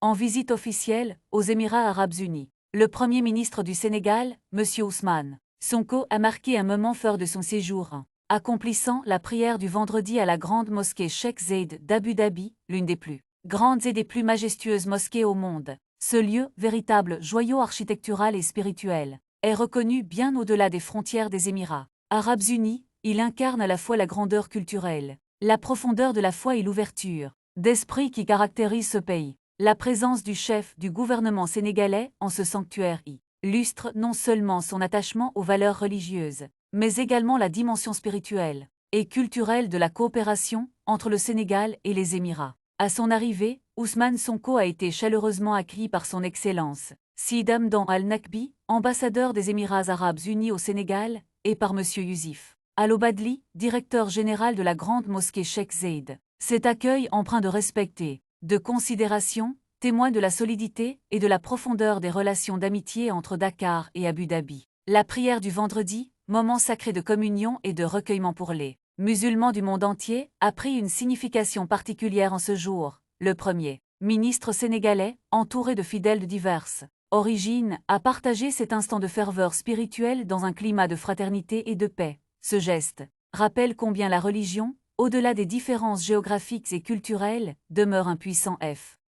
En visite officielle aux Émirats arabes unis, le Premier ministre du Sénégal, M. Ousmane Sonko, a marqué un moment fort de son séjour, accomplissant la prière du vendredi à la grande mosquée Cheikh Zayed d'Abu Dhabi, l'une des plus grandes et des plus majestueuses mosquées au monde. Ce lieu, véritable joyau architectural et spirituel, est reconnu bien au-delà des frontières des Émirats arabes unis. Il incarne à la fois la grandeur culturelle, la profondeur de la foi et l'ouverture d'esprit qui caractérise ce pays. La présence du chef du gouvernement sénégalais en ce sanctuaire illustre non seulement son attachement aux valeurs religieuses, mais également la dimension spirituelle et culturelle de la coopération entre le Sénégal et les Émirats. À son arrivée, Ousmane Sonko a été chaleureusement accueilli par son Excellence Sid Hamdan Al Nakbi, ambassadeur des Émirats arabes unis au Sénégal, et par M. Yousif Al Obadli, directeur général de la grande mosquée Cheikh Zayed. Cet accueil empreint de respect et de considération témoigne de la solidité et de la profondeur des relations d'amitié entre Dakar et Abu Dhabi. La prière du vendredi, moment sacré de communion et de recueillement pour les musulmans du monde entier, a pris une signification particulière en ce jour. Le Premier ministre sénégalais, entouré de fidèles de diverses origines, a partagé cet instant de ferveur spirituelle dans un climat de fraternité et de paix. Ce geste rappelle combien la religion, au-delà des différences géographiques et culturelles, demeure un puissant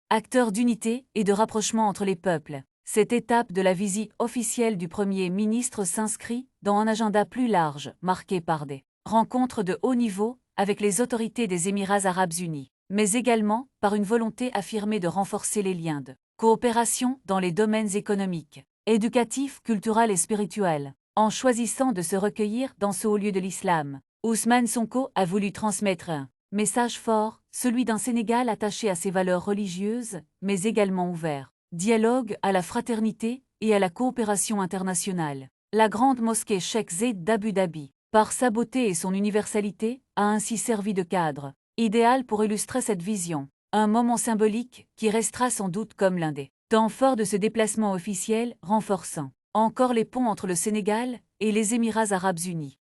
acteur d'unité et de rapprochement entre les peuples. Cette étape de la visite officielle du Premier ministre s'inscrit dans un agenda plus large, marqué par des rencontres de haut niveau avec les autorités des Émirats arabes unis, mais également par une volonté affirmée de renforcer les liens de coopération dans les domaines économiques, éducatifs, culturels et spirituels. En choisissant de se recueillir dans ce haut lieu de l'islam, Ousmane Sonko a voulu transmettre un message fort, celui d'un Sénégal attaché à ses valeurs religieuses, mais également ouvert. Dialogue à la fraternité et à la coopération internationale. La grande mosquée Cheikh Zayed d'Abu Dhabi, par sa beauté et son universalité, a ainsi servi de cadre idéal pour illustrer cette vision. Un moment symbolique qui restera sans doute comme l'un des temps forts de ce déplacement officiel, renforçant encore les ponts entre le Sénégal et les Émirats arabes unis.